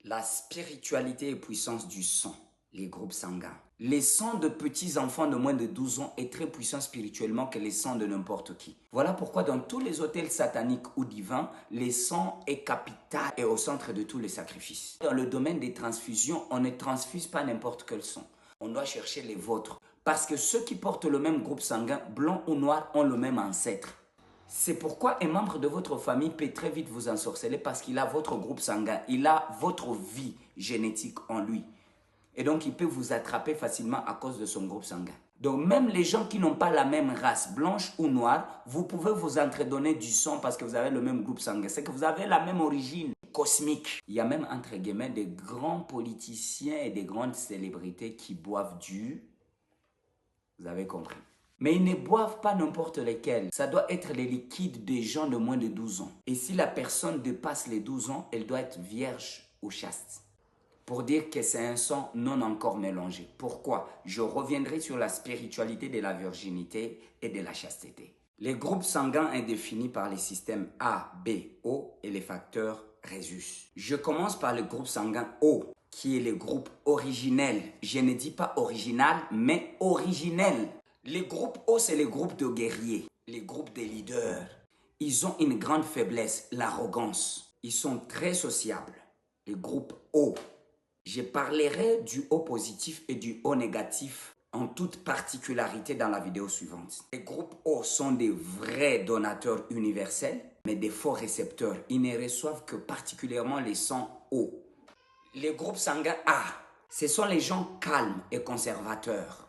La spiritualité et puissance du sang, les groupes sanguins. Les sangs de petits enfants de moins de 12 ans est très puissant spirituellement que les sangs de n'importe qui. Voilà pourquoi dans tous les hôtels sataniques ou divins, les sangs est capital et au centre de tous les sacrifices. Dans le domaine des transfusions, on ne transfuse pas n'importe quel sang. On doit chercher les vôtres. Parce que ceux qui portent le même groupe sanguin, blanc ou noir, ont le même ancêtre. C'est pourquoi un membre de votre famille peut très vite vous ensorceler parce qu'il a votre groupe sanguin, il a votre vie génétique en lui. Et donc, il peut vous attraper facilement à cause de son groupe sanguin. Donc, même les gens qui n'ont pas la même race, blanche ou noire, vous pouvez vous entredonner du sang parce que vous avez le même groupe sanguin. C'est que vous avez la même origine cosmique. Il y a même, entre guillemets, des grands politiciens et des grandes célébrités qui boivent du... Vous avez compris. Mais ils ne boivent pas n'importe lesquels. Ça doit être les liquides des gens de moins de 12 ans. Et si la personne dépasse les 12 ans, elle doit être vierge ou chaste. Pour dire que c'est un sang non encore mélangé. Pourquoi? Je reviendrai sur la spiritualité de la virginité et de la chasteté. Les groupes sanguins sont définis par les systèmes A, B, O et les facteurs Rhésus. Je commence par le groupe sanguin O, qui est le groupe originel. Je ne dis pas original, mais originel. Les groupes O, c'est les groupes de guerriers, les groupes de leaders. Ils ont une grande faiblesse, l'arrogance. Ils sont très sociables, les groupes O. Je parlerai du O positif et du O négatif en toute particularité dans la vidéo suivante. Les groupes O sont des vrais donateurs universels, mais des faux récepteurs. Ils ne reçoivent que particulièrement les sangs O. Les groupes sanguins A, ce sont les gens calmes et conservateurs,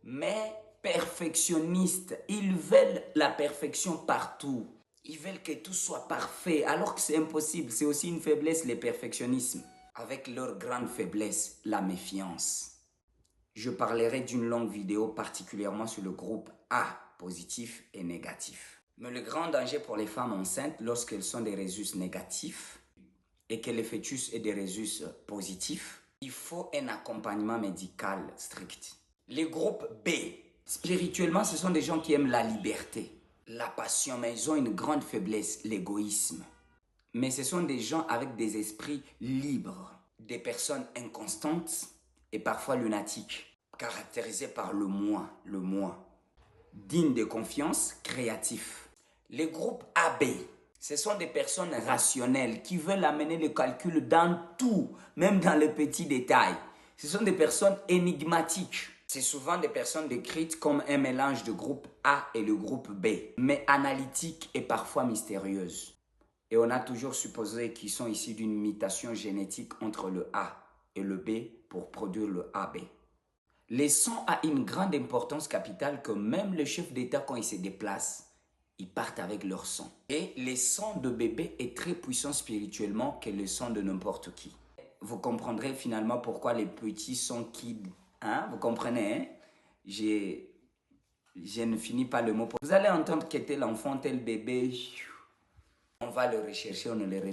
mais perfectionnistes. Ils veulent la perfection partout. Ils veulent que tout soit parfait, alors que c'est impossible. C'est aussi une faiblesse, le perfectionnisme. Avec leur grande faiblesse, la méfiance. Je parlerai d'une longue vidéo particulièrement sur le groupe A, positif et négatif. Mais le grand danger pour les femmes enceintes, lorsqu'elles sont des résus négatifs et que le fœtus est des résus positifs, il faut un accompagnement médical strict. Les groupes B, spirituellement, ce sont des gens qui aiment la liberté, la passion, mais ils ont une grande faiblesse, l'égoïsme. Mais ce sont des gens avec des esprits libres, des personnes inconstantes et parfois lunatiques, caractérisées par le moi, dignes de confiance, créatifs. Les groupes AB, ce sont des personnes rationnelles qui veulent amener le calcul dans tout, même dans les petits détails. Ce sont des personnes énigmatiques. C'est souvent des personnes décrites comme un mélange de groupe A et le groupe B, mais analytiques et parfois mystérieuses. Et on a toujours supposé qu'ils sont issus d'une mutation génétique entre le A et le B pour produire le AB. Les sangs ont une grande importance capitale que même le chef d'État, quand il se déplace, ils partent avec leur sang. Et le sang de bébé est très puissant spirituellement que le sang de n'importe qui. Vous comprendrez finalement pourquoi les petits sont kids. Hein? Vous comprenez, hein? Je ne finis pas le mot. Vous allez entendre que tel enfant, tel bébé, on va le rechercher, on ne le recherche